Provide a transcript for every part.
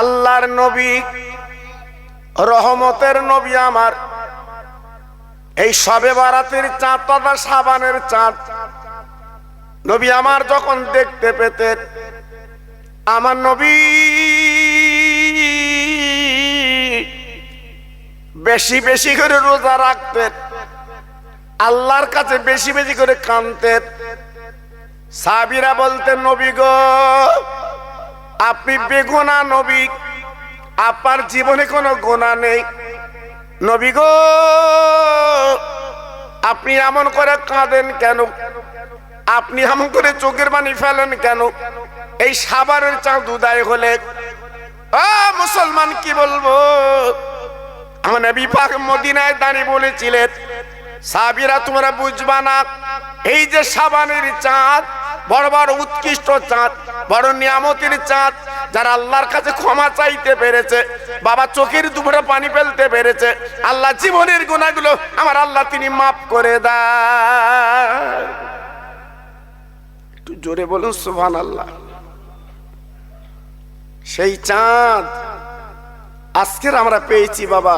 আল্লাহর নবী, রহমতের নবী আমার, এই শবে বারাতের চাঁদ তথা শাবানের চাঁদ নবী আমার যখন দেখতে পেতেন, আমার নবী বেশি বেশি করে রোজা রাখতেন, আল্লাহর কাছে বেশি বেশি করে কাঁদতেন। সাহাবীরা বলতেন, নবী গো, আপনি বেগুনাহ নবী, আপনার জীবনে কোনো গুনাহ নেই। নবী গো, আপনি এমন করে কাঁদেন কেন? আপনি এমন করে চোখের পানি ফেলেন কেন? এই শাবানের চাঁদ উদয় হলে মুসলমান কি বলবো? আমার নবী পাক মদিনায় দাঁড়িয়ে বলেছিলেন, সাহাবীরা তোমরা বুঝবা না, এই যে শাবানের চাঁদ বড় বড় উৎকৃষ্ট চাঁদ, বড় নিয়ামতের চাঁদ, যারা আল্লাহর কাছে ক্ষমা চাইতে পেরেছে, বাবা চোখের দুপুরে পানি ফেলতে পেরেছে, আল্লাহ জীবনের গুনাহগুলো আমার আল্লাহ তিনি মাফ করে দেয়। একটু জোরে বলুন সুবহানাল্লাহ। সেই চাঁদ আজকের আমরা পেয়েছি বাবা,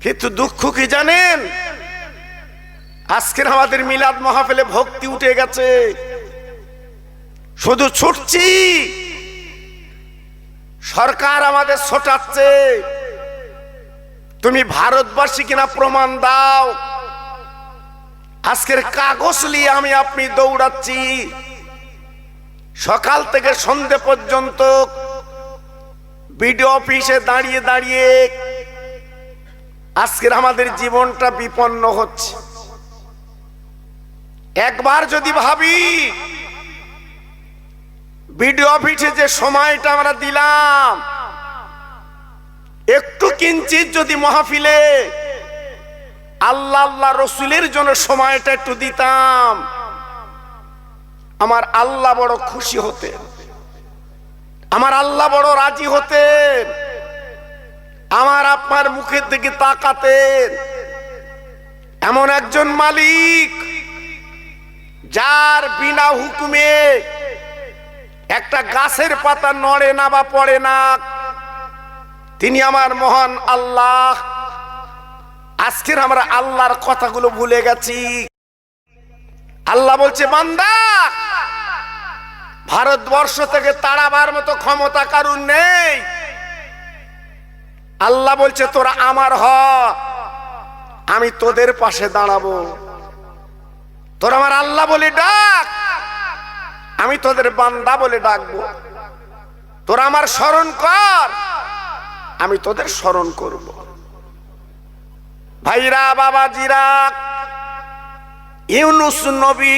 কিন্তু দুঃখ কি জানেন? আজকের আমাদের মিলাদ মাহফিলে ভক্তি উঠে গেছে, শুধু ছুটছি, সরকার আমাদের ছোটাচ্ছে, তুমি ভারতবাসী কিনা প্রমাণ দাও। আজকের কাগজ নিয়ে আমি আপনি দৌড়াচ্ছি, সকাল থেকে সন্ধে পর্যন্ত বিডিও অফিসে দাঁড়িয়ে দাঁড়িয়ে আজকের আমাদের জীবনটা বিপন্ন হচ্ছে। একবার যদি ভাবি, বিডিও অফিসে যে সময়টা আমরা দিলাম, একটু কিঞ্চিত যদি মাহফিলে আল্লাহ আল্লাহ রসুলের জন্য সময়টা একটু দিতাম, আমার আল্লাহ বড় খুশি হতেন, আমার আল্লাহ বড় রাজি হতেন, আমার আপনার মুখের দিকে তাকাতেন। এমন একজন মালিক, যার বিনা হুকুমে একটা গাছের পাতা নড়ে না বা পড়ে না, তিনি আমার মহান আল্লাহ। আজকের আমরা আল্লাহর কথাগুলো ভুলে গেছি। আল্লাহ বলছে, বান্দা, ভারতবর্ষ থেকে তাড়াবার মতো ক্ষমতা কারুর নেই। আল্লাহ বলছে, তোরা আমার হ, আমি তোদের পাশে দাঁড়াবো। তোরা আমার আল্লাহ বলে ডাক, আমি তোদের বান্দা বলে ডাকবো। তোরা আমার স্মরণ কর, আমি তোদের স্মরণ করব। ভাইরা, বাবাজিরা, ইউনুস নবী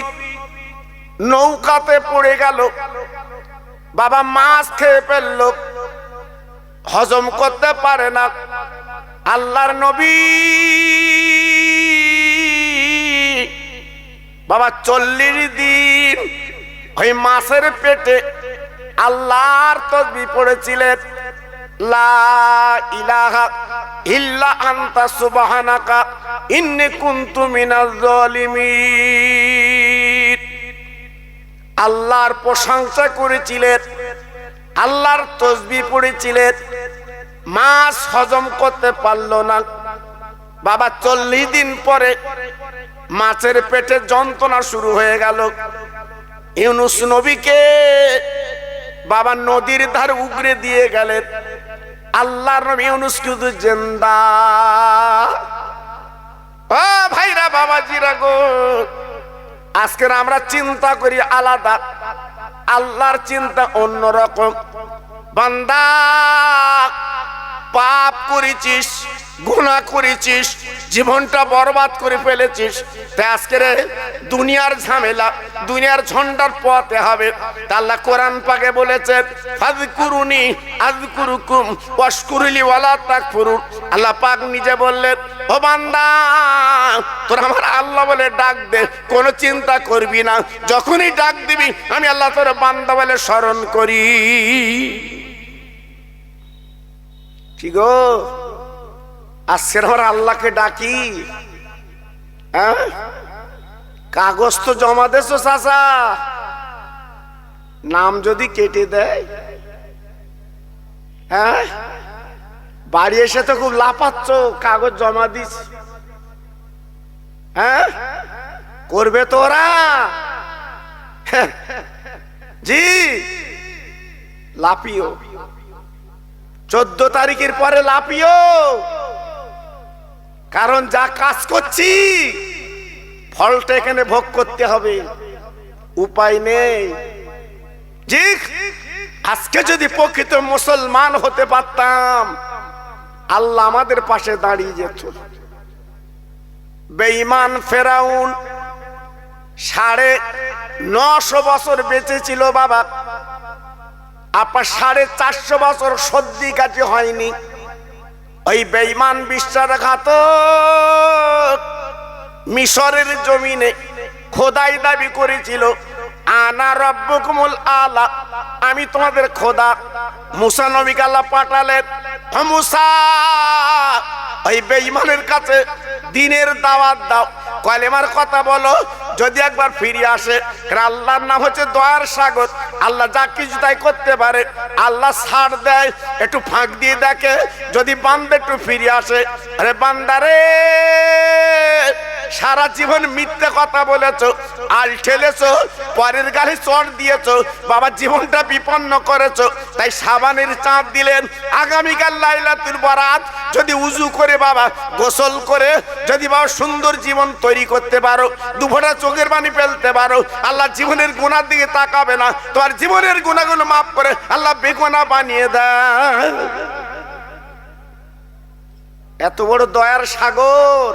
নৌকাতে পড়ে গেল, বাবা মাছ খেয়ে ফেলল, হজম করতে পারে না। আল্লাহর নবী বাবা 40 দিন ওই মাছের পেটে আল্লাহর তাসবিহ পড়েছিলেন, লা ইলাহা ইল্লা আনতা সুবহানাকা ইন্নী কুনতু মিনাজ জালিমিন। আল্লাহর প্রশংসা করেছিলেন, আল্লাহর তাসবিহ পড়েছিলেন, মাছ হজম করতে পারল না। বাবা 40 দিন পরে মাছের পেটে যন্ত্রণা শুরু হয়ে গেল। ইউনুস নবীকে বাবা নদীর ধার উগরে দিয়ে গেলেন। আল্লাহর নবী ইউনুস শুধু জিন্দা। ও ভাইরা, বাবাজিরা গো, আজকের আমরা চিন্তা করি আলাদা, আল্লাহর চিন্তা অন্যরকম। বান্দা, পাপ করেছিস, গুনাহ করেছিস, জীবনটা বরবাদ করে ফেলেছিস, তাই আজকের দুনিয়ার ঝামেলা, দুনিয়ার ঝন্ডার পথে হবে। আল্লাহ কোরআন পাকে বলেছে, ফাযকুরুনি আযকুরুকুম ওয়াশকুরুলি ওয়ালা তাকফুরুন। আল্লাহ পাক নিজে বললেন, ও বান্দা, তোর আমার আল্লাহ বলে ডাক দে, কোনো চিন্তা করবি না। যখনই ডাক দিবি, আমি আল্লাহ তোর বান্দা বলে স্মরণ করি। কি গো, আজকের আমরা আল্লাহকে ডাকি? কাগজ তো জমা দেছো চাচা, নাম যদি কেটে দেয় হ্যাঁ, বাড়ি এসে তো খুব লাফাচ্ছ, কাগজ জমা দিস। হ্যাঁ, করবে তো ওরা। জি, লাফিও, 14 তারিখের পরে লাফিও, কারণ যা কাজ করছি ফলটা এখানে ভোগ করতে হবে, উপায় নেই। জি, আজকে যদি প্রকৃত মুসলমান হতে পারতাম, আল্লাহ আমাদের পাশে দাঁড়িয়ে যেত। বেঈমান ফেরাউন 950 বছর বেঁচে ছিল বাবা, আপনার 450 বছর সর্দি কাটি হয়নি। ওই বেঈমান বিশ্বাসঘাতক মিশরের জমিনে খোদাই দাবি করেছিল, আনা রব্বুকুমুল আলা, আমি তোমাদের খোদা। মুসা নবীকে আল্লাহ পাঠালেন, মুসা ওই বেঈমানের কাছে দিনের দাওয়াত দাও, কলেমার কথা বলো, যদি একবার ফিরে আসে। আল্লাহর নাম হচ্ছে দয়ার সাগর, আল্লাহ যা কিছু তাই করতে পারে। আল্লাহ ছাড় দেয়, একটু ফাঁক দিয়ে দেখে, যদি বান্দা একটু ফিরে আসে। আরে বান্দারে, সারা জীবন মিথ্যে কথা বলেছো, আল ঠেলেছো, পরের গালে চড় দিয়েছো, বাবা জীবনটা বিপন্ন করেছো। তাই সাবানের চাঁদ দিলেন, আগামীকাল লাইলাতুল বরাত, যদি উজু করে বাবা গোসল করে যদি বাবা সুন্দর জীবন তৈরি করতে পারো, দুফোঁটা চোখের পানি ফেলতে পারো, আল্লাহ জীবনের গুনার দিকে তাকাবে না, তোমার জীবনের গুনাহগুলো মাফ করে আল্লাহ বেগুনা বানিয়ে দেয়। এত বড় দয়ার সাগর,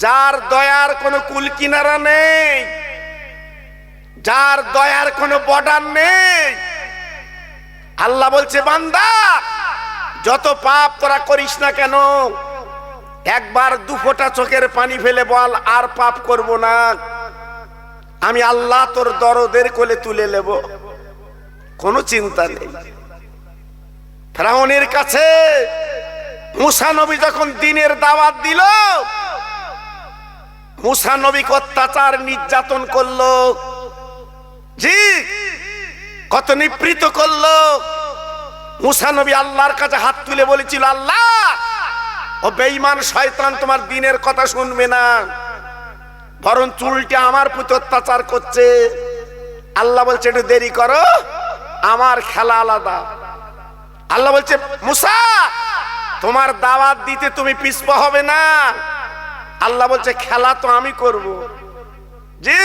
যার দয়ার কোনো কুল কিনারা নেই, যার দয়ার কোনো বর্ডার নেই। আল্লাহ বলছে, বান্দা যত পাপ তোরা করিস না কেন, একবার দুফোঁটা চোখের পানি ফেলে বল, আর পাপ করব না, আমি আল্লাহ তোর দরদের কোলে তুলে নেব, কোনো চিন্তা নেই। ফেরাউনের কাছে মুসা নবী যখন দিনের দাওয়াত দিল, মুসা নবী অত্যাচার নির্যাতন করলো, জি কত নিপীড়িত করলো। মুসা নবী আল্লাহর কাছে হাত তুলে বলেছিল, আল্লাহ ও বেঈমান শয়তান তোমার দিনের কথা শুনবে না, বরং চুলটা আমার প্রতি অত্যাচার করছে। আল্লাহ বলছে, একটু দেরি করো, আমার খেলা আলাদা। আল্লাহ বলছে, মুসা তোমার দাওয়াত দিতে তুমি পিছপা হবে না। আল্লাহ বলছে, খেলা তো আমি করব। জি,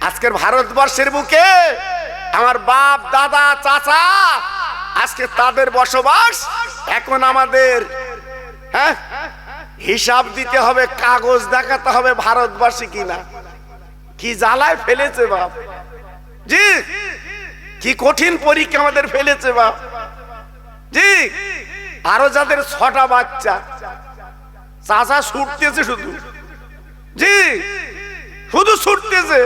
আজকের ভারতবর্ষের বুকে আমার বাপ দাদা চাচা, আজকে তাদের বসবাস। এখন আমাদের হিসাব দিতে হবে, কাগজ দেখাতে হবে ভারতবাসী কিনা। কি জ্বালায় ফেলেছে বাপ, জি কি কঠিন পরীক্ষা আমাদের ফেলেছে বাপ। জি, আরো যাদের 6টা বাচ্চা, চাচা ছুটতেছে শুধু, জি শুধু ছুটতেছে,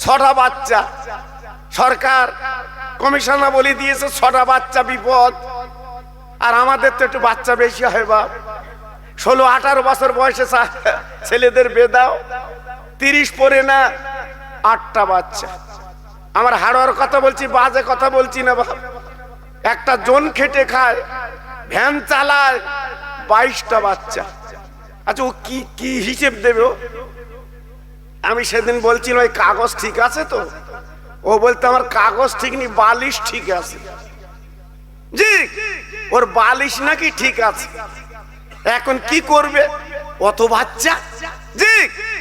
6টা বাচ্চা। সরকার কমিশনার বলে দিয়েছে 6টা বাচ্চা বিপদ। আর আমাদের তো একটু বাচ্চা বেশি হয় বাপ, 16-18 বছর বয়সে ছেলেদের বিয়ে দাও, 30 পরে না 8টা বাচ্চা। আমার হাড়োয়ার কথা বলছি, বাজে কথা বলছি না বাপ। একটা জন খেটে খায়, ভ্যান চালায়, 22টা বাচ্চা। আচ্ছা ও কি কি হিসেব দেবে? আমি সেদিন বলছিলাম ওই কাগজ ঠিক আছে তো? ও বলতে আমার কাগজ ঠিক নেই, বালিশ ঠিক আছে। জি, ওর বালিশ নাকি ঠিক আছে। এখন কি করবে অত বাচ্চা? জি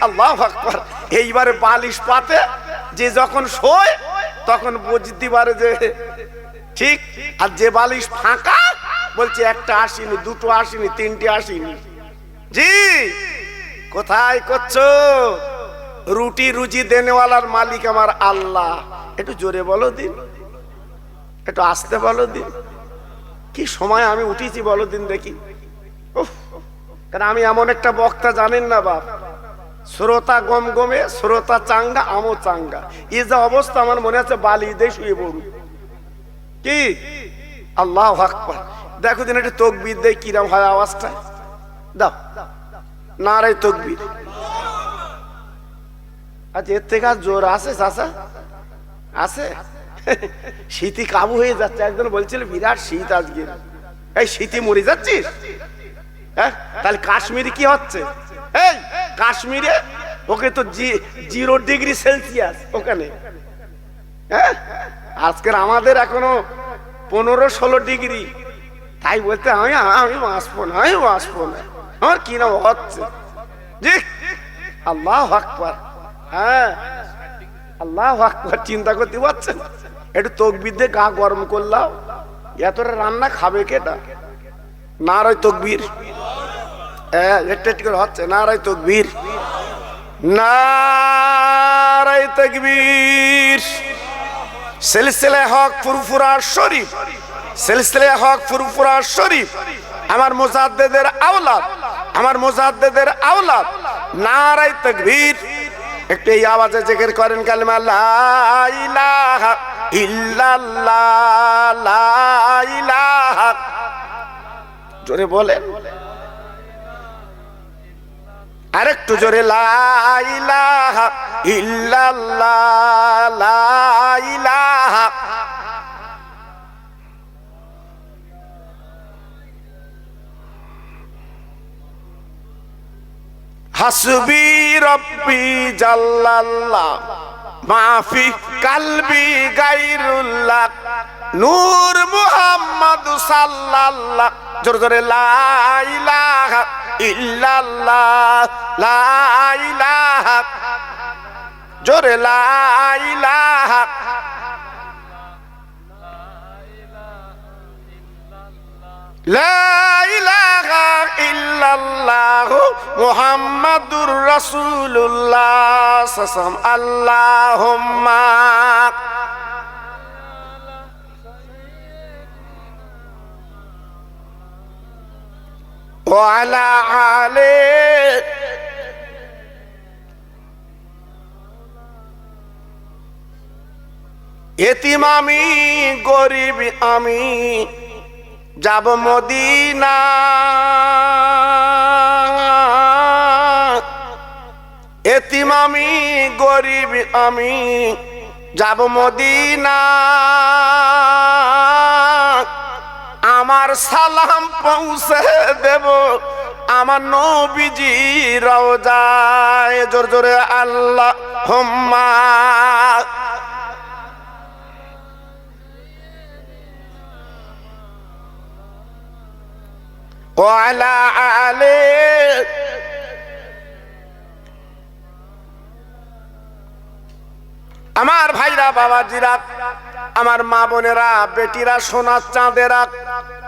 আল্লাহু আকবার। এইবারে বালিশ পাতে যে যখন শোয় তখন বুঝতে পারে যে ঠিক, আর যে বালিশ ফাঁকা বলছে একটা আসেনি, 2টো আসেনি, 3টে আসেনি। জি, কোথায় করছো? রুটি রুজি দেনেওয়ালার মালিক আমার আল্লাহ। একটু জোরে বলো দিন, একটু আস্তে বলো দিন। কি সময় আমি উঠেছি বলো দিন দেখি। কারণ আমি এমন একটা বক্তা জানেন না বাপ, শ্রোতা গম গমে, শ্রোতা চাঙ্গা, আমও চাঙ্গা। এই যে অবস্থা আমার মনে আছে বালি দিয়ে শুয়ে পড়ু। কি আল্লাহু আকবার। দেখো দিন একটু তাকবীর দেয় কিরম হয় আওয়াজটা, দাও নারে তাকবীর। আচ্ছা এর থেকে আর জোর আছে চাচা? আছে? শীতই কাবু হয়ে যাচ্ছে। একজন বলছিল বিরাট শীত আজকে, এই শীতই মরে যাচ্ছিস? হ্যাঁ, তাহলে কাশ্মীরে কি হচ্ছে? এই কাশ্মীরে ওকে তো 0 ডিগ্রি সেলসিয়াস ওখানে। হ্যাঁ, আজকের আমাদের এখনো 15-16 ডিগ্রি। তাই বলতে আমি বাঁচবো না, আমি বাঁচবো না, আমার কি না হচ্ছে। জি, আল্লাহু আকবার। হ্যাঁ, আল্লাহু আকবার। চিন্তা করতে পারছেন? একটু তকবীর দিয়ে গা গরম করলাম, এতটা রান্না খাবে কেটা? নারায়ে তাকবীর। একটু একটু করে হচ্ছে নারায়ে তাকবীর, নারায়ে তাকবীর। সিলসিলা হক ফুরফুরা শরীফ, সিলসিলা হক ফুরফুরা শরীফ আমার মুজাদ্দিদের আওলাদ, আমার মুজাদ্দিদের আওলাদ। নারায়ে তাকবীর। একটু এই আওয়াজে জিকির করেন কালিমা লা ইলাহা ইল্লাল্লাহ, লা ইলাহা। জোরে বলেন, আরেকটু জোরে, লা ইলাহা ইল্লাল্লাহ, লা ইলাহা। হাসবি রব্বি জাল্লাল্লাহ, মাফি কালবি গায়রুল্লাহ, নূর মুহাম্মদ সাল্লাল্লাহ। জোরে জোরে, লা ইলাহা ইল্লাল্লাহ, লা ইলাহা। জোরে, লা ইলাহা। লা ইলাহা ইল্লাল্লাহ মুহাম্মাদুর রাসূলুল্লাহ সাল্লাল্লাহু আলাইহি আল্লাহুম্মা ওয়া আলা আলি। এতিম আমি, গরিব আমি, যাব মদিনা। এতিম আমি, গরিব আমি, যাব মদিনা। আমার সালাম পৌঁছে দেব আমার নবীজি রওজায়। জোর জোরে আল্লাহুম্মা। ওয়ালা আলে। আমার ভাইরা, বাবাজিরা, আমার মা বোনেরা, বেটিরা, সোনার চাঁদেরা,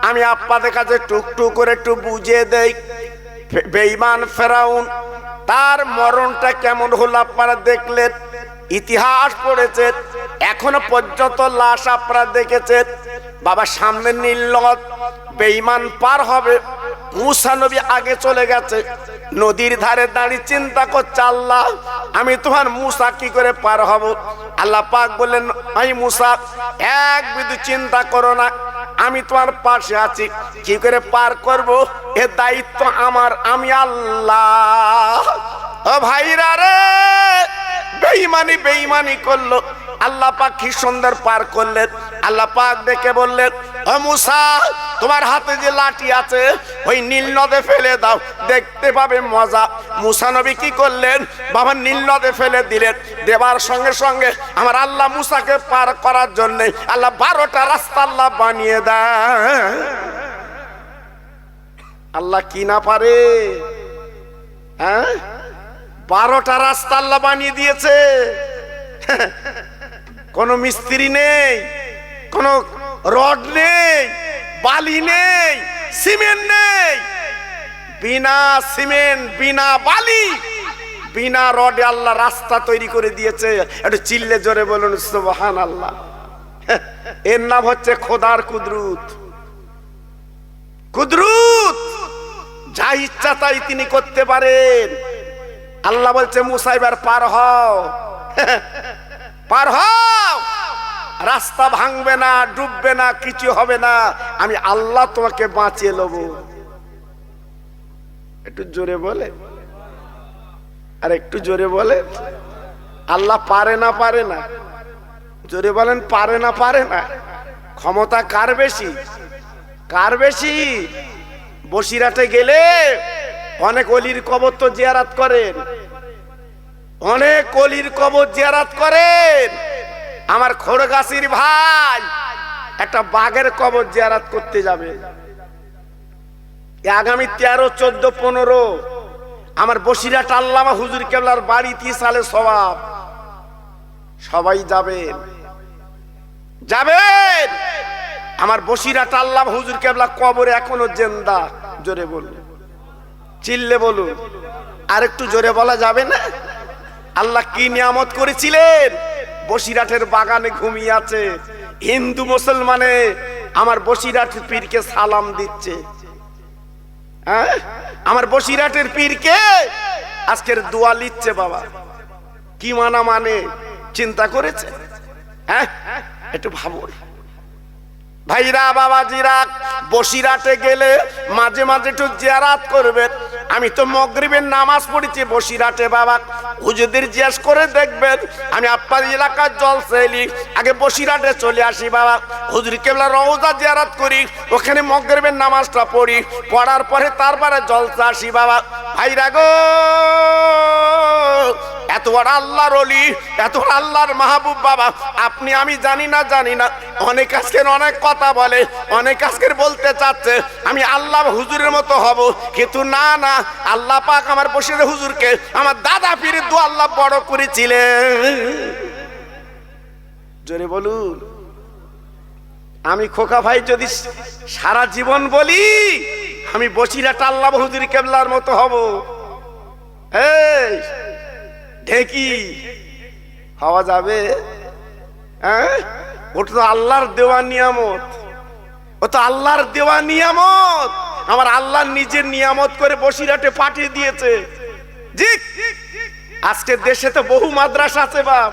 আমি আপনাদের কাছে টুকটুক করে একটু বুঝিয়ে দেই। বেঈমান ফেরাউন, তার মরণটা কেমন হলো আপনারা দেখলেন, ইতিহাস পড়েছেন, এখনো পর্যন্ত লাশ আপনারা দেখেছেন। বাবা সামনে নীল নদ, বেঈমান পার হবে, মুসা নবী আগে চলে গেছে, নদীর ধারে দাঁড়িয়ে চিন্তা করছে, আল্লাহ আমি তোমার মুসা কি করে পার হব? আল্লাহ পাক বললেন, এই মুসা এক বিন্দু চিন্তা করো না, আমি তোমার পাশে আছি, কি করে পার করব এ দায়িত্ব আমার, আমি আল্লাহ। ও ভাইরা রে, বেঈমানি বেঈমানি করলো, আল্লাহ পাক কি সুন্দর পার করলেন। আল্লাহ পাক দেখে বললেন, ও মুসা তোমার হাতে যে লাঠি আছে ওই নীল নদে ফেলে দাও, দেখতে পাবে মজা। মুসা নবী কি করলেন, বাবা নীল নদে ফেলে দিলেন। দেবার সঙ্গে সঙ্গে আমার আল্লাহ মুসাকে পার করার জন্য আল্লাহ 12টা রাস্তা আল্লাহ বানিয়ে দেয়। আল্লাহ কি না পারে? হ্যাঁ, 12টা রাস্তা আল্লাহ বানিয়ে দিয়েছে। কোনো মিস্ত্রি নেই, কোনো রড নেই, বালি নেই, সিমেন্ট নেই। বিনা সিমেন্ট, বিনা বালি, বিনা রডে আল্লাহ রাস্তা তৈরি করে দিয়েছে। একটু চিল্লে জোরে বলুন সুবহানাল্লাহ। এর নাম হচ্ছে খোদার কুদরত। কুদরত, যা ইচ্ছা তাই তিনি করতে পারেন। আল্লাহ বলছে মুসা এবার পার হও, পার হও, রাস্তা ভাঙবে না, ডুববে না, কিছু হবে না, আমি আল্লাহ তোমাকে বাঁচিয়ে নেব। একটু জোরে বলে, আর একটু জোরে বলে। আল্লাহ পারে না? পারে না? জোরে বলেন পারে না? পারে না। ক্ষমতা কার বেশি? কার বেশি? বসিরহাটে গেলে অনেক অলির কবর তো জিয়ারত করেন, অনেক অলির কবর জিয়ারত করেন। আমার খোড়গাছির ভাই একটা বাঘের কবর জিয়ারত করতে যাবে আগামী 13, 14, 15। আমার বসিরহাট আল্লামা হুজুর কেবলার বাড়িতে সালে সওয়াব। সবাই যাবেন, যাবেন। আমার বসিরহাট আল্লামা হুজুর কেবলা কবরে এখনো জিন্দা। জোরে বলুন, চিল্লে বলুন। আর একটু জোরে বলা যাবে না? আল্লাহ কি নিয়ামত করেছিলেন? বসিরহাটের বাগানে ঘুমিয়ে আছে। হিন্দু মুসলমানে আমার বসিরহাট পীরকে সালাম দিচ্ছে। হ্যাঁ, আমার বসিরহাটের পীরকে আজকের দোয়া লিখছে। বাবা কি মানা মানে চিন্তা করেছে? হ্যাঁ, একটু ভাবুন ভাইরা, বাবাজিরা। বসিরহাটে গেলে মাঝে মাঝে একটু জিয়ারত করবেন। আমি তো মাগরিবের নামাজ পড়েছি বসিরহাটে। বাবা হুজুরদের জিজ্ঞেস করে দেখবেন, আমি আপনার এলাকার জলসাইলি আগে বসিরহাটে চলে আসি। বাবা হুজুর কেবলা রওজা জিয়ারত করি, ওখানে মাগরিবের নামাজটা পড়ি, পড়ার পরে তারপরে জলসা আসি। বাবা ভাইরা গো, এত বড় আল্লাহর ওলি, এত বড় আল্লাহর মাহবুব। বাবা আপনি আমি জানি না, জানি না। অনেক আজকের অনেক কথা বলে, অনেক আজকের বলতে চাচ্ছে আমি আল্লাহ হুজুরের মতো হব, কিন্তু না না, আল্লাহ পাক আমার বসির হুজুরকে আমার দাদা পীরের দোয়া আল্লাহ বড় করেছিলেন। জোরে বলুন। আমি খোকা ভাই যদি সারা জীবন বলি আমি বসিরহাট আল্লাহ হুজুর কেবলার মতো হব, এই ঢেকি হওয়া যাবে? হ্যাঁ, ওটা তো আল্লাহর দেওয়া নিয়ামত, ও তো আল্লাহর দেওয়া নিয়ামত। আমার আল্লাহ নিজের নিয়ামত করে বসিরহাটে পাঠিয়ে দিয়েছে। জি, আজকে দেশে তো বহু মাদ্রাসা আছে বাপ,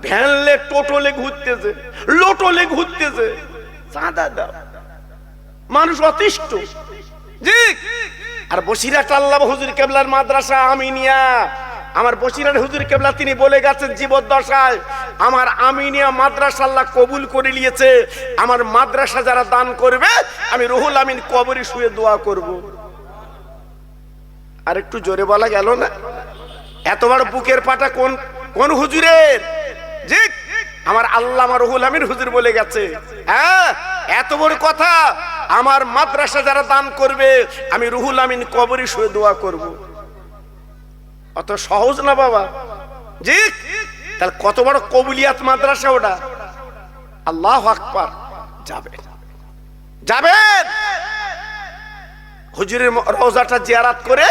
ভ্যানলে টোটোলে ঘুরতেছে, লোটোলে ঘুরতেছে, চাঁদা দাও, মানুষ অতিষ্ঠ। জি, আর বসিরহাট আল্লাহ হুজুর কেবলার মাদ্রাসা আমিনিয়া, আমার বসিরহাট হুজুর কেবলা তিনি বলে গেছেন জীবদ্দশায়, আমার আমিনিয়া মাদ্রাসা আল্লাহ কবুল করে নিয়েছে। আমার মাদ্রাসা যারা দান করবে আমি রুহুল আমিন কবরে শুয়ে দোয়া করব। আর একটু জোরে বলা গেল না? এত বড় বুকের পাটা কোন কোন হুজুরের? জি, আমার আল্লামা রুহুল আমিন হুজুর বলে গেছে। হ্যাঁ, এত বড় কথা। আমার মাদ্রাসা যারা দান করবে আমি রুহুল আমিন কবরে শুয়ে দোয়া করব। অত সহজ না বাবা। জি, তাহলে কত বড় কবুলিয়াত মাদ্রাসা ওটা। আল্লাহু আকবার। যাবেন, যাবেন হুজুরের রওজাটা জিয়ারত করে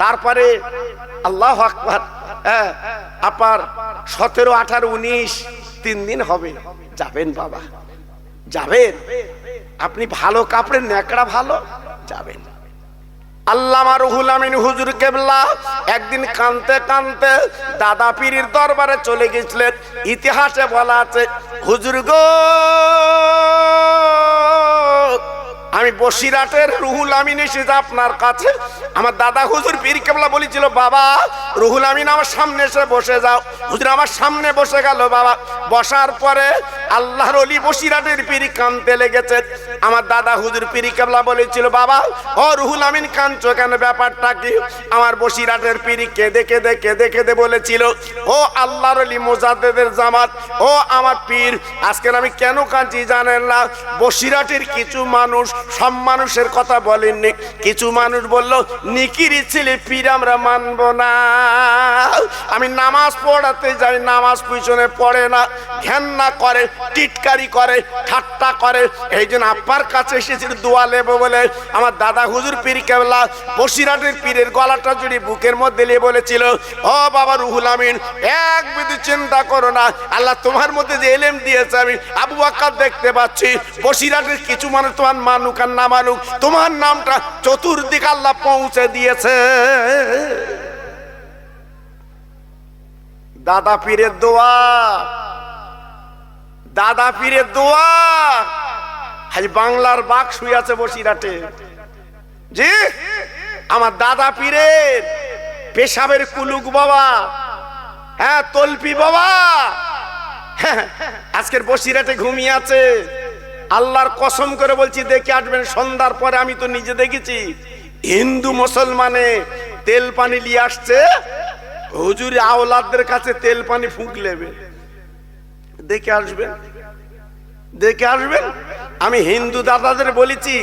তারপরে আল্লাহু আকবার। হ্যাঁ, আপনার 17, 18, 19 3 দিন হবে। যাবেন বাবা, যাবেন। আপনি ভালো কাপড়ের ন্যাকড়া ভালো, যাবেন। আল্লামা রুহুল আমিন হুজুর কেবলা একদিন কানতে কানতে দাদা পীরের দরবারে চলে গেছিলেন। ইতিহাসে বলা আছে, হুজুর গো, আমি বসিরহাটের রুহুল আমিন এসেছে আপনার কাছে। আমার দাদা হুজুর পীর কেবলা বলেছিল, বাবা রুহুল আমিন আমার সামনে এসে বসে যাও। হুজুর আমার সামনে বসে গেল। বাবা বসার পরে আল্লাহর ওলি বসিরহাটের পীর কানতে লেগেছে। আমার দাদা হুজুর পীর কেবলা বলেছিল, বাবা ও রুহুল আমিন কাঁদছো কেন, ব্যাপারটা কি? আমার বসিরহাটের পীর কেঁদে কেঁদে কেঁদে কেঁদে বলেছিল, ও আল্লাহর ওলি মুজাদ্দেদের জামাত, ও আমার পীর, আজকের আমি কেন কাঁদছি জানেন না? বসিরহাটের কিছু মানুষ, সব মানুষের কথা বলেননি, কিছু মানুষ বলল নিকিরি ছেলে পীর আমরা মানব না। আমি নামাজ পড়াতে যাই, নামাজ পিছনে পড়ে না, ঘেন্না করে, টিটকারি করে, ঠাট্টা করে। এই জন্য আপনার কাছে এসেছি দোয়া নেব বলে। আমার দাদা হুজুর পীর কেবলা বসিরহাটের পীরের গলাটা জুড়ে বুকের মধ্যে নিয়ে বলেছিল, ও বাবা রুহুল আমিন, এক বিন্দু চিন্তা করো না, আল্লাহ তোমার মধ্যে যে এলেম দিয়েছে আমি আবু বকর দেখতে পাচ্ছি। বসিরহাটের কিছু মানুষ তোমার মানুক আর না মানুক, তোমার নামটা চতুর্দিক আল্লাহ পৌঁছে দিয়েছে। দাদা পীরের দোয়া, দাদা পীরের দোয়া। আজ বাংলার বাঘ শুয়ে আছে বসিরহাটে। জি, আমার দাদা পীরের পেশাবের কুলুক বাবা, হ্যাঁ তলপি বাবা, আজকের বসিরহাটে ঘুমিয়ে আছে। আল্লাহর কসম করে বলছি, দেখে আসবেন সন্ধ্যার পরে। আমি তো নিজে দেখেছি, হিন্দু মুসলমানে তেল পানি নিয়ে আসছে, হুজুর আওলাদদের কাছে তেল পানি ফুঁক নেবে। দেখে আসবেন, দেখে আসবেন। আমি হিন্দু দাদাদের বলেছি,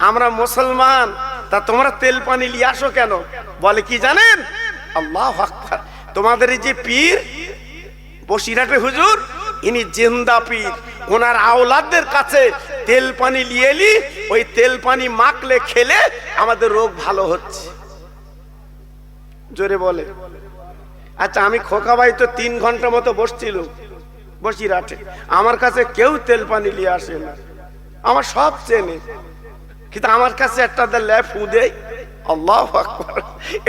আমরা মুসলমান, তা তোমরা তেল পানি নিয়ে আসো কেন? বলে কি জানেন? আল্লাহু আকবার, তোমাদের এই যে পীর বসিরহাটে হুজুর, ইনি জিন্দা পীর, ওনার আওলাদদের কাছে তেল পানি নিয়ে এলি, ওই তেল পানি মাখলে খেলে আমাদের রোগ ভালো হচ্ছে। জোরে বলে। আচ্ছা, আমি খোকা ভাই তো 3 ঘন্টা মতো বসছিল বসিরহাটে, আমার কাছে কেউ তেল পানি নিয়ে আসে না। আমার সব চেনে, কিন্তু আমার কাছে একটা লেয় ফু দেয়। আল্লাহু আকবার,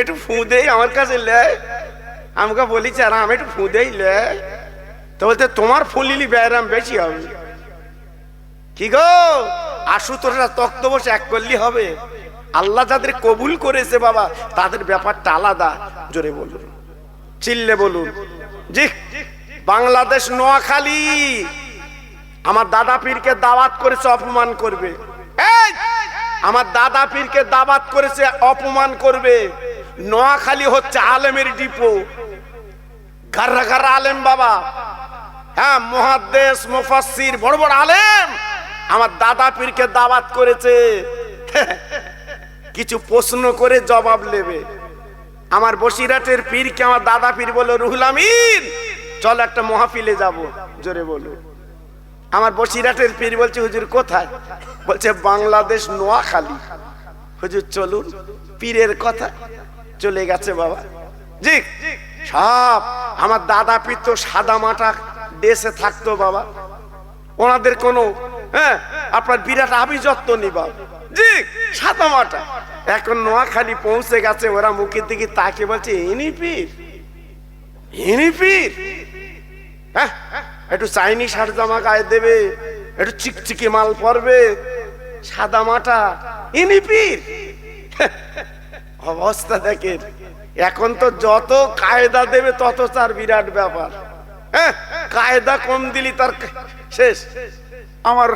একটু ফু দেয় আমার কাছে লেয়। আমাকে বলিছে, আর আমি একটু ফু দেই লেয়। তো বলতে, তোমার ফুলিলি ব্যায়াম বেশি হবে। কি গো, আসু তোরা তক্ত বসে এক করলি হবে? আল্লাহ যাদের কবুল করেছে বাবা, তাদের ব্যাপারটা আলাদা। জোরে বলুন, চিল্লে বলুন। জি, বাংলাদেশ নোয়াখালী আমার দাদা পীরকে দাওয়াত করেছে, অপমান করবে। এই আমার দাদা পীরকে দাওয়াত করেছে, অপমান করবে। নোয়াখালী হচ্ছে আলেমের ডিপো, গাররা গাররা আলেম বাবা। হ্যাঁ, মুহাদ্দিস মুফাসসির বড় বড় আলেম আমার দাদা পীরকে দাওয়াত করেছে। কিছু প্রশ্ন করে জবাব নেবে। আমার বসিরহাটের পীরকে আমার দাদা পীর বলল, রুহুল আমিন চল একটা মাহফিলে যাব। জোরে বলো। আমার বসিরহাটের পীর বলছে, হুজুর কোথায়? বলছে বাংলাদেশ নোয়াখালী। হুজুর চলুন। পীরের কথা চলে গেছে বাবা। জি, সব আমার দাদা পীর তো সাদা মাটা দেশে থাকতো বাবা, ওনাদের কোনো আপনার বিরাট আভিজাত্য নেই বাবা। জি, সাদা মাটা। এখন নোয়াখালী পৌঁছে গেছে, ওরা মুখের দিকে তাকে বলছে, ইনি পীর, ইনি পীর। হ্যাঁ, একটু চাইনি শার্ট জামা গায়ে দেবে, একটু চিকচিকি মাল পরবে, সাদা মাটা, ইনি পীর। অবস্থা দেখেন। এখন তো যত কায়দা দেবে তত তার বিরাট ব্যাপার। হ্যাঁ, কায়দা কম দিলি তার শেষ। আমার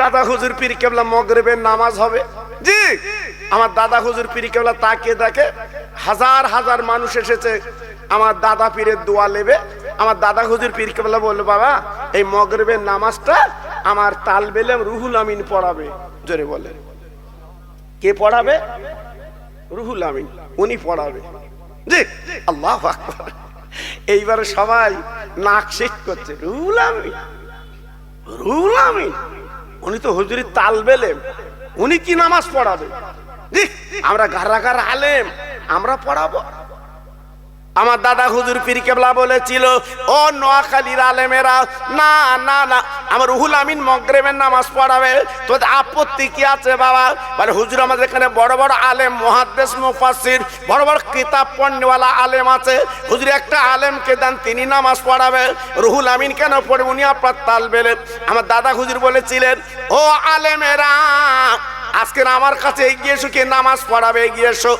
দাদা হুজুর পীর কেবলা মাগরিবের নামাজ হবে। জি, আমার দাদা হুজুর পীর কেবলা তাকে দেখে হাজার হাজার মানুষ এসেছে আমার দাদা পীরের দোয়া নেবে। আমার দাদা হুজুর পীর কেবলা বললো, বাবা এই মাগরিবের নামাজটা আমার তালবে ইলম রুহুল আমিন পড়াবে। জোরে বলে। কে পড়াবে? রুহুল আমিন, উনি পড়াবে। জি, আল্লাহু আকবার। এইবারে সবাই নাক শেক করছে, রুহুল আমিন, রুহুল আমিন, উনি তো হুজুরি তালবে ইলম, উনি কি নামাজ পড়াবে? জি, আমরা গারা গারা আলেম, আমরা পড়াবো। আমার দাদা হুজুর পীর কেবলা বলেছিল, ও নোয়াখালীর আলেমেরা, না না না, আমার রুহুল আমিন মাগরিবের নামাজ পড়াবে, তোদের আপত্তি কি আছে বাবা? মানে হুজুর আমাদের এখানে বড় বড় আলেম, মুহাদ্দিস মুফাসসির, বড় বড় কিতাব পড়নেওয়ালা আলেম আছে, হুজুর একটা আলেমকে দেন, তিনি নামাজ পড়াবে, রুহুল আমিন কেন পড়ে? উনি আপনার তালবে ইলম। আমার দাদা হুজুর বলেছিলেন, ও আলেমেরা, আজকে আমার কাছে এগিয়ে এসো, কে নামাজ পড়াবে? এগিয়ে এসো।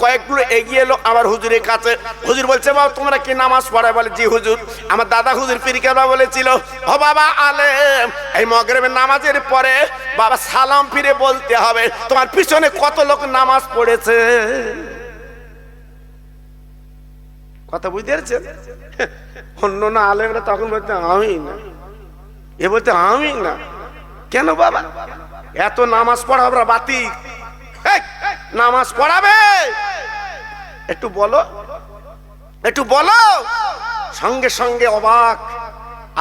কয়েকগুলো এগিয়ে এলো আমার হুজুরের কাছে। হুজুর বলছে, বাবা তোমরা কি নামাজ পড়ায়? বলে, জি হুজুর। আমার দাদা হুজুর পীর কেবলা বলেছিল, ও বাবা আলেম, এই মাগরিবের নামাজের পরে বাবা সালাম ফিরে বলতে হবে, তোমার পিছনে কত লোক নামাজ পড়েছে। কথা বুঝতে পেরেছেন? অন্য না আলেমরা তখন বলতে আমি না, এ বলতে আমি না। কেন বাবা? এত নামাজ পড়াবে বাতি, নামাজ পড়াবে, একটু বলো, একটু বলো। সঙ্গে সঙ্গে অবাক,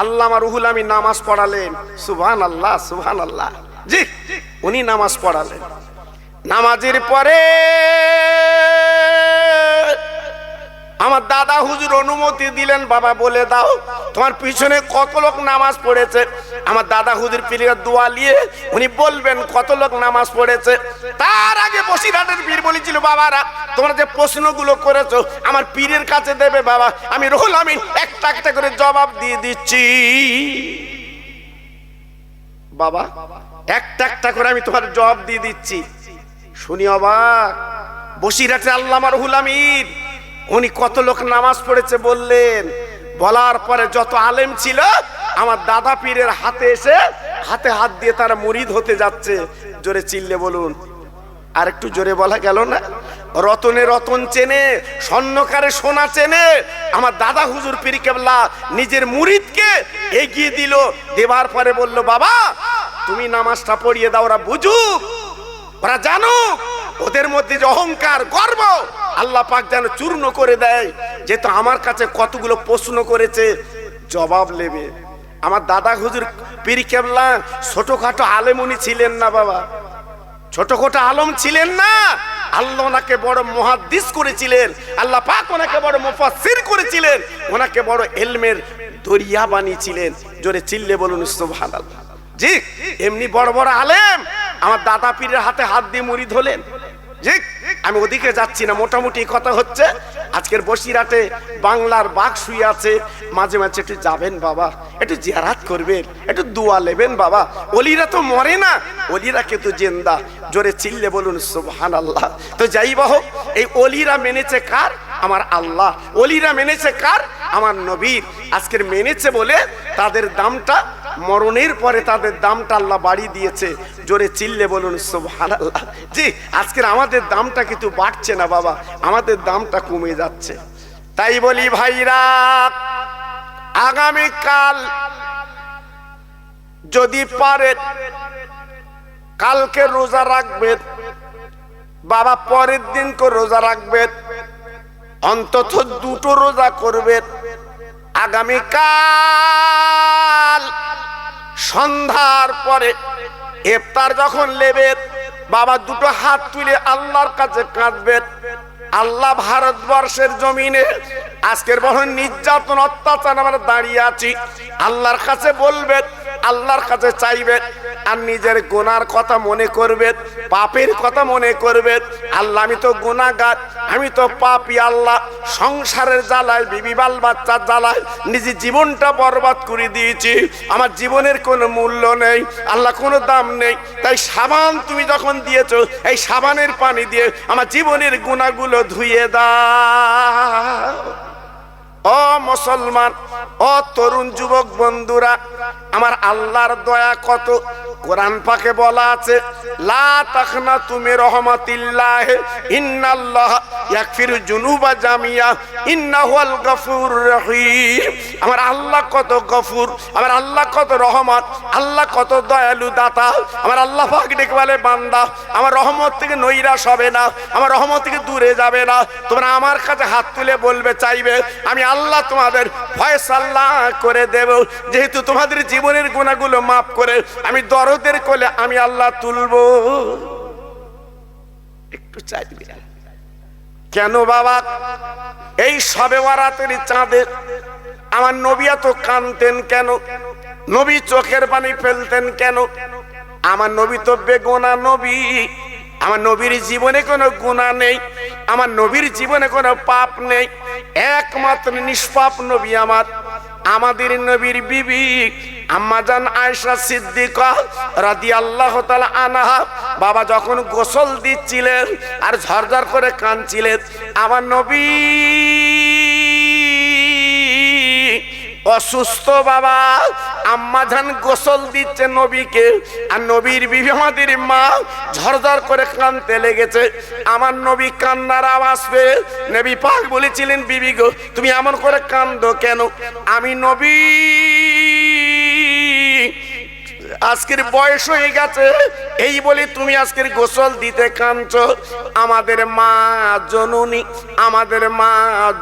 আল্লামা রুহুল আমিন নামাজ পড়ালেন। সুবহানাল্লাহ, সুবহানাল্লাহ। জি, উনি নামাজ পড়ালেন। নামাজের পরে আমার দাদা হুজুর অনুমতি দিলেন, বাবা বলে দাও তোমার পিছনে কত লোক নামাজ পড়েছে। আমার দাদা হুজুর পীরের দোয়া নিয়ে উনি বলবেন কত লোক নামাজ পড়েছে। তার আগে বসিরহাটের পীর বলেছিল, বাবারা তোমরা যে প্রশ্নগুলো করেছো আমার পীরের কাছে দেবে বাবা, আমি রুহুল আমিন একটা একটা করে জবাব দিয়ে দিচ্ছি। বাবা একটা একটা করে আমি তোমার জবাব দিয়ে দিচ্ছি। শুনি অবাক, বসিরহাটের আল্লামা রুহুল আমিন উনি কত লোক নামাজ পড়েছে বললেন। বলার পরে যত আলেম ছিল আমার দাদা পীরের হাতে এসে হাতে হাত দিয়ে তারা মুরিদ হতে যাচ্ছে। জোরে চিল্লে বলুন, আর একটু জোরে বলা গেল না? রতনে রতন চেনে, স্বর্ণকারে সোনা চেনে। আমার দাদা হুজুর পীর কেবলা নিজের মুরিদকে এগিয়ে দিল, দেবার পরে বলল, বাবা তুমি নামাজটা পড়িয়ে দাও, ওরা বুঝুক, ওরা জানুক, ওদের মধ্যে যে অহংকার গর্ব আল্লাহ পাক যেন চূর্ণ করে দেয়। যেহেতু আমার কাছে কতগুলো প্রশ্ন করেছে, জবাব নেবে। আমার দাদা হুজুর পীর কেবলা ছোটখাটো আলেম উনি ছিলেন না বাবা, ছোটখাটো আলম ছিলেন না। আল্লাহ ওনাকে বড় মুহাদ্দিস করেছিলেন, আল্লাহ পাক ওনাকে বড় মুফাসসির করেছিলেন, ওনাকে বড় ইলমের দরিয়া বানিয়েছিলেন। জোরে চিল্লে বলুন সুবহানাল্লাহ। জি, এমনি বড় বড় আলেম আমার দাদা পীরের হাতে হাত দিয়ে মুরিদ হলেন। জি, আমি ওদিকে যাচ্ছি না, মোটামুটি কথা হচ্ছে আজকের বসিরহাটে বাংলার বাঘ শুয়ে আছে, মাঝে মাঝে একটু যাবেন বাবা, একটু জিয়ারাত করবেন, একটু দোয়া নেবেন বাবা। ওলিরা তো মরে না, ওলিরা কিন্তু জিন্দা। জোরে চিল্লে বলুন সুবহানাল্লাহ। তো যাই হোক, এই ওলিরা মেনেছে কার? আমার আল্লাহ। ওলিরা মেনেছে কার? আমার নবীর। আজকের মেনেছে বলে তাদের দামটা, মরণের পরে তাদের দামটা আল্লাহ বাড়ি দিয়েছে। জোরে চিল্লে বলুন সুবহানাল্লাহ। জি, আজকের আমাদের দামটা কিন্তু বাড়ছে না বাবা, আমাদের দামটা কমে যাচ্ছে। তাই বলি ভাইরা, আগামীকাল যদি পারে কালকে রোজা রাখবেন বাবা, পরের দিনকে রোজা রাখবেন, অন্তত দুটো রোজা করবেন। আগামীকাল সন্ধ্যার পরে ইফতার যখন নেবেন বাবা, দুটো হাত তুলে আল্লাহর কাছে কাঁদবেন। আল্লাহ, ভারতবর্ষের জমিনে আজকের বড় নির্যাতন অত্যাচার আমরা দাঁড়িয়ে আছি, আল্লাহর কাছে বলবেন, আল্লাহর কাছে চাইবেন, আর নিজের গুনার কথা মনে করবেন, পাপের কথা মনে করবেন। আল্লাহ, আমি তো গুনাহগার, আমি তো পাপী। আল্লাহ, সংসারের জ্বালায়, বিবি বাল বাচ্চার জ্বালায় নিজের জীবনটা বরবাদ করে দিয়েছি, আমার জীবনের কোনো মূল্য নেই আল্লাহ, কোনো দাম নেই। তাই সাবান তুমি যখন দিয়েছো, এই সাবানের পানি দিয়ে আমার জীবনের গুনাহগুলো ধুয়ে দাও। ও মুসলমান, ও তরুণ যুবক বন্ধুরা, আমার আল্লাহর দয়া কত! কোরআন পাকে বলা আছে, লা তাখনাতু মির রাহমাতিল্লাহ ইন্নাল্লাহ ইয়াগফিরু যুনুবা জামিয়া ইন্নাহুল গফুরুর রহিম। আমার আল্লাহ কত গফুর, আমার আল্লাহ কত রহমত, আল্লাহ কত দয়ালু দাতা। আমার আল্লাহ পাক ডেকে বলে, বান্দা আমার রহমত থেকে নৈরাশ হবে না, আমার রহমত থেকে দূরে যাবে না। তোমরা আমার কাছে হাত তুলে বলবে, চাইবে, আমি আল্লাহ তোমাদের ফয়সালা করে দেব। যেহেতু তোমাদের জীবনের গুনাহগুলো মাফ করে আমি দরদের কোলে আমি আল্লাহ তুলবো। একটু চাইবে কেন বাবা? এই শবে বরাতের চাঁদে আমার নবী এত কাঁদতেন কেন? নবী চোখের পানি ফেলতেন কেন? আমার নবী তো বেগুনাহ নবী, আমার নবীর জীবনে কোনো গুনাহ নেই, আমার নবীর জীবনে কোনো পাপ নেই, একমাত্র নিষ্পাপ নবী আমার, আমাদের নবীর বিবি আম্মা জান আয়েশা সিদ্দিকা রাদিয়াল্লাহু তাআলা আনহা বাবা যখন গোসল দিচ্ছিলেন আর ঝরঝর করে কাঁদছিলেন, আমার নবী অসুস্থ বাবা, আম্মা জান গোসল দিচ্ছে নবীকে, আর নবীর বিবি আমাদের মা ঝরঝর করে কাঁদতে লেগেছে। আমার নবী কান্নার আওয়াজ পেয়ে নবী পাক বলেছিলেন, বিবি গো তুমি এমন করে কাঁদো কেন? আমি নবী আজকের বয়স হয়ে গেছে, এই বলে তুমি আজকের গোসল দিতে কাঁদছো। আমাদের মা জননী, আমাদের মা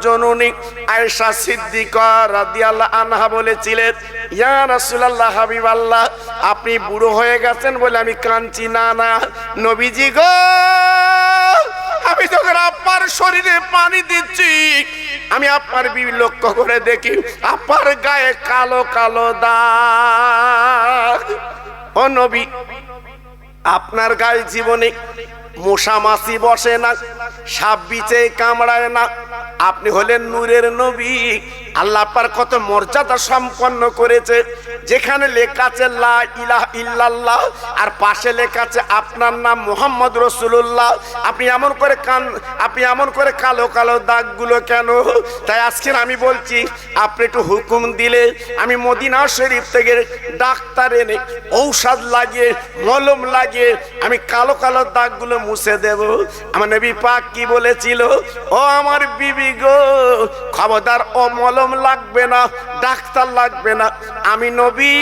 জননী আয়েশা সিদ্দিকা রাদিয়াল্লাহু আনহা বলেছিলেন, ইয়া রাসূলুল্লাহ হাবিবাল্লাহ আপনি বুড়ো হয়ে গেছেন বলে আমি কাঁদছি না। না নবীজি গো, আমি যখন আপনার শরীরে পানি দিচ্ছি আমি আপনার বিবি লক্ষ্য করে দেখি আপনার গায়ে কালো কালো দাগ। ও নবী, আপনার গায়ে জীবনে মশা মাছি বসে না, সাপ বিছে কামড়ায় না। আপনি হলেন নূরের নবী। আল্লাহ পাক কত মর্যাদা সম্পন্ন করেছে। যেখানে লেখা আছে লা ইলাহা ইল্লাল্লাহ আর পাশে লেখা আছে আপনার নাম মুহাম্মদ রাসূলুল্লাহ, আপনি এমন করে কালো কালো দাগগুলো কেন? তাই আজকে আমি বলছি, আপনি একটু হুকুম দিলে আমি মদিনা শরীফ থেকে ডাক্তার এনে ঔষধ লাগিয়ে মলম লাগিয়ে আমি কালো কালো দাগগুলো মুছে দেব। আমার নবী পাক কি বলেছিল? ও আমার বিবি গো, খবরদার ও মলম লাগবে না, ডাক্তার লাগবে না, আমি নবী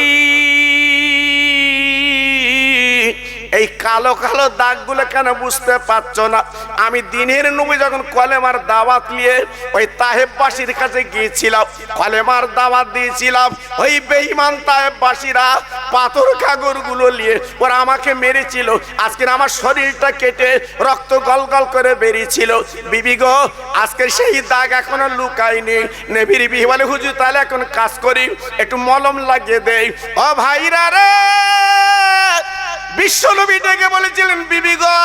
এই কালো কালো দাগগুলো কেন বুঝতে পারছো না? আমি দিনের নবী যখন কলেমার দাওয়াত নিয়ে ওই তাহেববাসীর কাছে গিয়েছিলাম, কলেমার দাওয়াত দিয়েছিলাম, ওই বেঈমান তাহেববাসীরা পাথর কাগরগুলো নিয়ে ওরা আমাকে মেরেছিল। আজকে আমার শরীরটা কেটে রক্ত গলগল করে বেরিয়েছিল। বিবি গো, আজকে সেই দাগ এখনো লুকায়নি। নবীর বিবি বলে, হুজুর তাহলে এখন কাজ করি, একটু মলম লাগিয়ে দেই। ও ভাইরা রে, বিশ্বনবী ডেকে বলেছিলেন, বিবি গো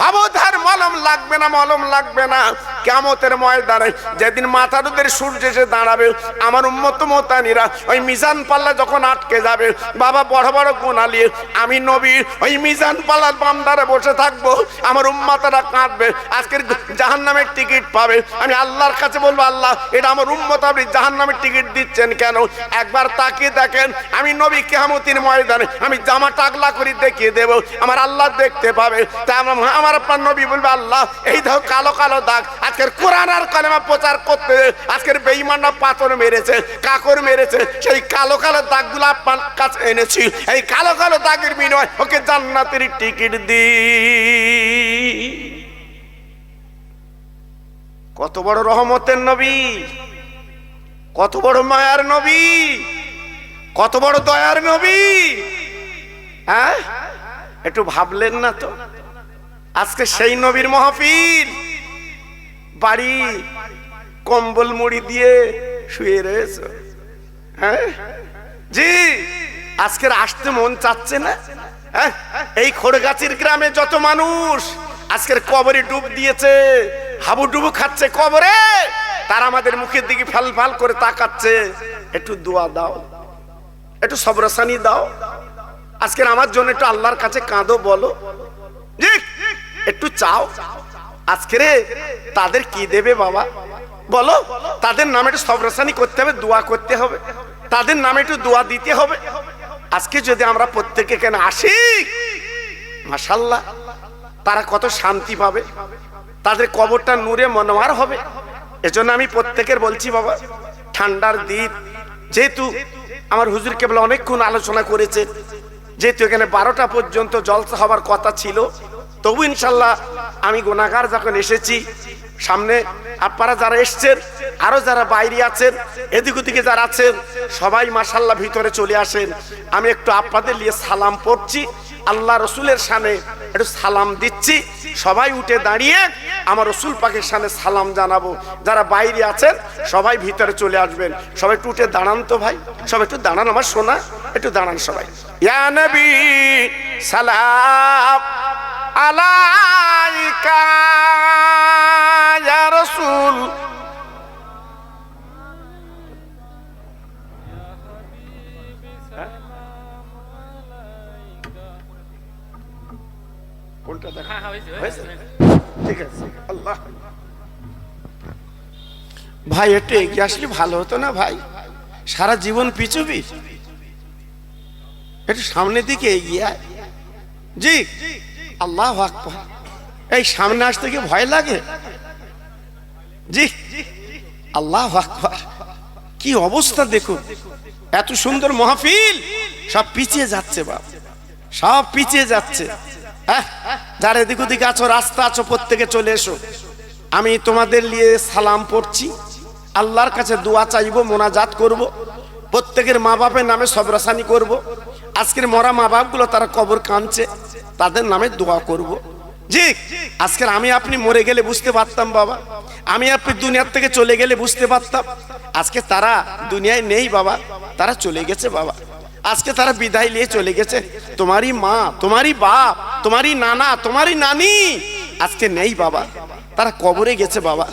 খবরদার মলম লাগবে না, মলম লাগবে না। কিয়ামতের ময়দানে যেদিন মাথার উপরে সূর্য এসে দাঁড়াবে, আমার উম্মত মুতানিরা ওই মিজান পাল্লা যখন আটকে যাবে, বাবা বড় বড় গুনাহ নিয়ে আমি নবী ওই মিজান পাল্লার বামদারে বসে থাকবো, আমার উম্মতরা কাঁদবে, আজকের জাহান্নামের টিকিট পাবে। আমি আল্লাহর কাছে বলবো, আল্লাহ এটা আমার উম্মত, আপনি জাহান্নামের টিকিট দিচ্ছেন কেন? একবার তাকিয়ে দেখেন, আমি নবী কিয়ামতের ময়দানে আমি জামা টাকলা করে দেখিয়ে দেব, আমার আল্লাহ দেখতে পাবে। তাই আমার আপনার নবী বলবে, আল্লাহ এই দেখো কালো কালো দাগ। আজকের কোরআন আর কালেমা প্রচার করতে আজকের বেঈমানরা পাথর মেরেছে, কাকর মেরেছে, সেই কালো কালো দাগগুলো আপনার কাছে এনেছি। এই কালো কালো দাগের বিনিময়ে ওকে জান্নাতের টিকিট দি। কত বড় রহমতের নবী, কত বড় মায়ার নবী, কত বড় দয়ার নবী। হ্যাঁ, একটু ভাবলেন না তো? আজকে সেই নবীর মাহফিল, বাড়ি কম্বল মুড়ি দিয়ে শুয়ে রয়েছে। হ্যাঁ জি, আজকের আসতে মন চাচ্ছে না? হ্যাঁ, এই খড়গাছির গ্রামে যত মানুষ আজকের কবরে ডুব দিয়েছে, হাবুডুবু খাচ্ছে কবরে, তারা আমাদের মুখের দিকে ফাল ফাল করে তাকাচ্ছে। একটু দোয়া দাও, একটু সবরসানি দাও, আজকের আমার জন্য একটু আল্লাহর কাছে কাঁদো, বলো জি, একটু চাও। আজকে রে তাদের কি দেবে বাবা বলো? তাদের নামে একটু সবরসানি করতে হবে, দোয়া করতে হবে, তাদের নামে একটু দোয়া দিতে হবে। আজকে যদি আমরা প্রত্যেকে কেন আসি, মাশাআল্লাহ, তারা কত শান্তি পাবে, তাদের কবরটা নূরে মনোয়ার হবে। এজন্য আমি প্রত্যেকের বলছি, বাবা ঠান্ডার দিন, যেহেতু আমার হুজুর কেবলা অনেকক্ষণ আলোচনা করেছে, যেহেতু এখানে 12টা পর্যন্ত জলসা হবার কথা ছিল, তবু ইনশাল্লাহ আমি গুনাহগার যখন এসেছি, সামনে আপনারা যারা এসছেন, আরো যারা বাইরে আছেন, এদিক ওদিকে যারা আছেন, সবাই মাশাআল্লাহ ভিতরে চলে আসেন। আমি একটু আপনাদের নিয়ে সালাম পড়ছি, আল্লাহ রসুলের শানে একটু সালাম দিচ্ছি। সবাই উঠে দাঁড়িয়ে আমার রসুল পাকের শানে সালাম জানাবো। যারা বাইরে আছেন সবাই ভিতরে চলে আসবেন। সবাই একটু উঠে দাঁড়ান তো ভাই, সবাই একটু দাঁড়ান, আমার সোনা একটু দাঁড়ান সবাই। ইয়া নবী সালাম আলাইকা ইয়া রাসূল, কোনটা দেখা হয়েছে? ঠিক আছে, আল্লাহ ভাই একটু এগিয়ে আসলে ভালো হতো না ভাই? সারা জীবন পিছুবি, একটু সামনের দিকে এগিয়ে আয়। জি, আল্লাহু আকবার। এই সামনে আসতে কি ভয় লাগে? জি, আল্লাহু আকবার। কি অবস্থা দেখুন, এত সুন্দর মাহফিল, সব পিছিয়ে যাচ্ছে বাপ, সব পিছিয়ে যাচ্ছে। যারা এদিক ওদিকে আছো, রাস্তা আছো, প্রত্যেকে চলে এসো। আমি তোমাদের নিয়ে সালাম পড়ছি, আল্লাহর কাছে দোয়া চাইবো, মোনাজাত করব, প্রত্যেকের মা বাপের নামে সবরাসানি করব। আজকের মরা মা বাপগুলো তারা কবর কাঁদছে, তাদের নামে দোয়া করব। জি, আজকের আমি আপনি মরে গেলে বুঝতে পারতাম বাবা, আমি আপনি দুনিয়ার থেকে চলে গেলে বুঝতে পারতাম। আজকে তারা দুনিয়ায় নেই বাবা, তারা চলে গেছে বাবা, আজকে তারা বিদায় নিয়ে চলে গেছে। তোমারই মা, তোমারই বাপ তোমারই নানা, তোমারই নানি আজকে নেই বাবা, তারা কবরে গেছে বাবা,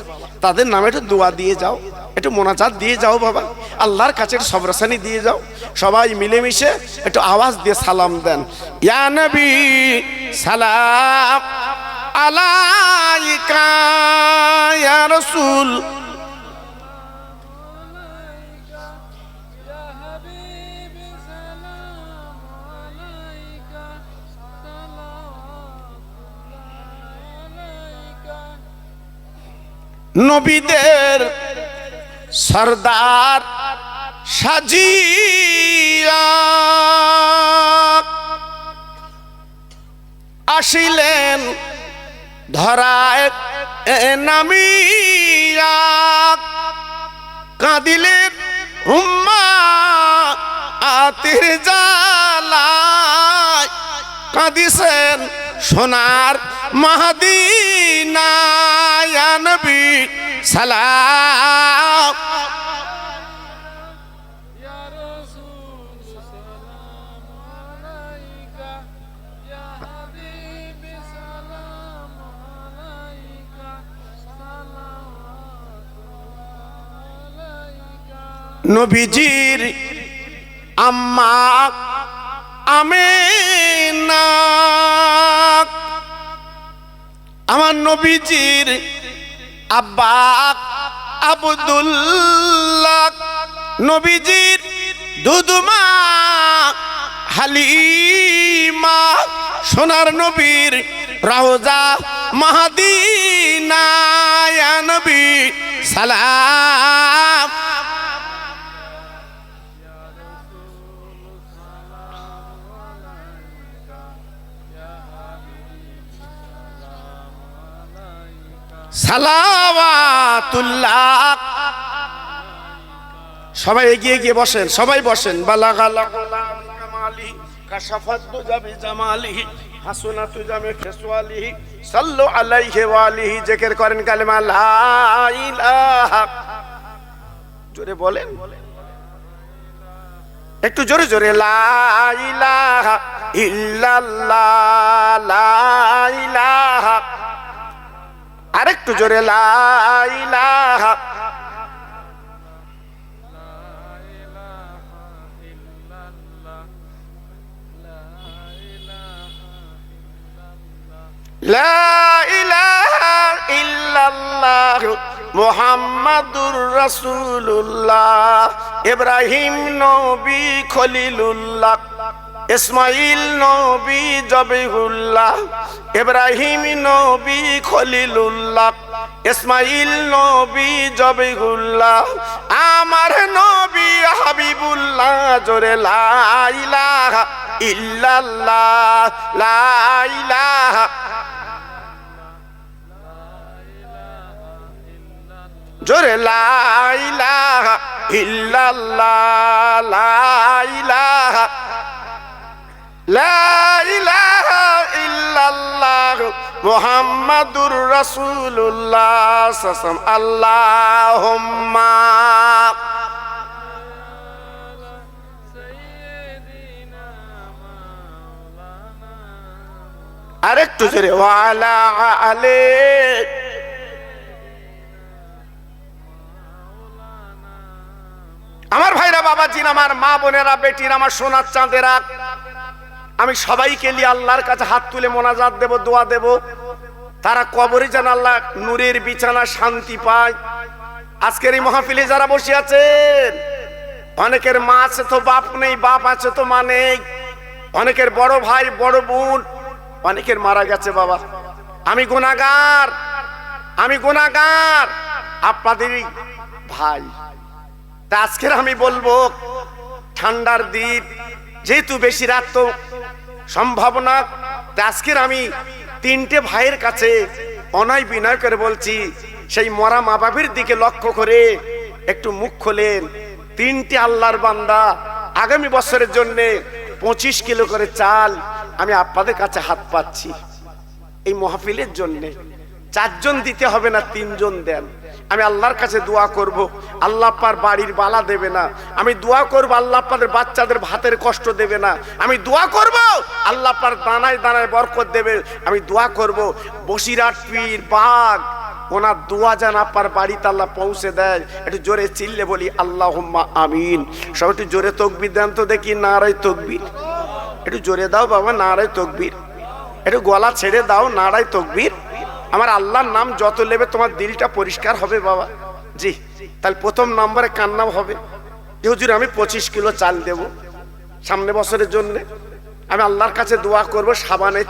তাদের নামে একটু দোয়া দিয়ে যাও, একটু মোনাজাত দিয়ে যাও বাবা, আল্লাহর কাছে একটু সবরসানি দিয়ে যাও। সবাই মিলেমিশে একটু আওয়াজ দিয়ে সালাম দেন, ইয়া নবী সালাম আলাইকা, ইয়া রাসূল নবীদের সরদার সাজিয়া আসিলেন ধরায় নামিয়া, কাঁদিলেন হুম্মা আতির জালায়, কাঁদিছেন সোনার মদিনায়, ইয়া নবী সালাম ইয়া রাসূল সালাম আলাইকা, ইয়া হাবিবি সালাম আলাইকা, সালাওয়াতুল্লাহ আলাইকা। নবীজির আম্মা আমিনা, আমার নবীজির আব্বা আব্দুল্লাহ, নবীজির দুধমা হালিমা, সোনার নবীর রওজা মদিনা, ইয়া নবী সালাম সালাওয়াতুল্লাহ। সবাই এগিয়ে গিয়ে বসেন, সবাই বসেন। বালাগাল কামালি কাশাফাতু জাবি জামালিহি হাসনাতু জামি খিসওয়ালিহি সাল্লু আলাইহি ওয়া আলিহি। জিকির করেন কালেমা লা ইলাহা, জোরে বলেন, একটু জোরে জোরে, লা ইলাহা ইল্লাল্লাহ, লা ইলাহা, আরেকটু জোরে, লা ইলাহা লা ইলাহা ইল্লাল্লাহ মুহাম্মাদুর রাসূলুল্লাহ। ইব্রাহিম নবী খলিলুল্লাহ, ইসমাইল নবী জবিহুল্লাহ, ইব্রাহিম নবী খলিলুল্লাহ, ইসমাইল নবী জবিহুল্লাহ, আমার নবী হাবিবুল্লাহ। জোরে লা ইলাহা ইল্লাল্লাহ, লা ইলাহা, জোরে লা ইলাহা ইল্লাল্লাহ, লা ইলাহা, লা ইলাহা ইল্লাল্লাহ মুহাম্মাদুর রাসূলুল্লাহ সাল্লাল্লাহু আলাইহি। আল্লাহুম্মা আরেকটু জোরে, ওয়া আলা আলি। আমার ভাইরা, বাবাজি, আমার মা বোনেরা, বেটির, আমার সোনার চাঁদেরা, আমি সবাইকে নিয়ে আল্লাহর কাছে হাত তুলে মোনাজাত দেব, দোয়া দেব, তারা কবরে যেন আল্লাহ নূরের বিছানা শান্তি পায়। আজকের এই মাহফিলে যারা বসে আছেন, অনেকের মা আছে তো বাপ নেই, বাপ আছে তো মা নেই, অনেকের বড় ভাই বড় বোন অনেকের মারা গেছে বাবা। আমি গুনাহগার, আমি গুনাহগার, আপনাদেরই ভাই। তা আজকের আমি বলবো, ঠান্ডার দিন যেহেতু বেশি রাত তো সম্ভব না, তা আজকের আমি তিনটে ভাইয়ের কাছে অনয় বিনয় করে বলছি, সেই মরা মা বাবার দিকে লক্ষ্য করে একটু মুখ খোলেন। তিনটে আল্লাহর বান্দা আগামী বছরের জন্য 25 কিলো করে চাল আমি আপনাদের কাছে হাত পাচ্ছি। এই মাহফিলের জন্য 4 জন দিতে হবে না, 3 জন দেন। আমি আল্লাহর কাছে দোয়া করব, আল্লাহ পার বাড়ির বালা দেবে না। আমি দোয়া করব আল্লাহ পাদের বাচ্চাদের ভাতের কষ্ট দেবে না। আমি দোয়া করব আল্লাহ পার দানায় দানায় বরকত দেবে। আমি দোয়া করব বসিরহাট পীর বাগ ওনার দোয়া যেন আপনার বাড়িতে আল্লাহ পৌঁছে দেয়। একটু জোরে চিল্লে বলি আল্লাহুম্মা আমিন। সব একটু জোরে তাকবীর দেন তো দেখি, নারায়ে তাকবীর। একটু জোরে দাও বাবা, নারায়ে তাকবীর। একটু গলা ছেড়ে দাও, নারায়ে তাকবীর। আমার আল্লাহর নাম যত নেবে তোমার দিলটা পরিষ্কার হবে বাবা। জি, তাহলে প্রথম নম্বরে কার নাম হবে? হুজুর আমি 25 কিলো চাল দেব সামনে বছরের জন্য। আমি আল্লাহর কাছে দোয়া করব সাবানে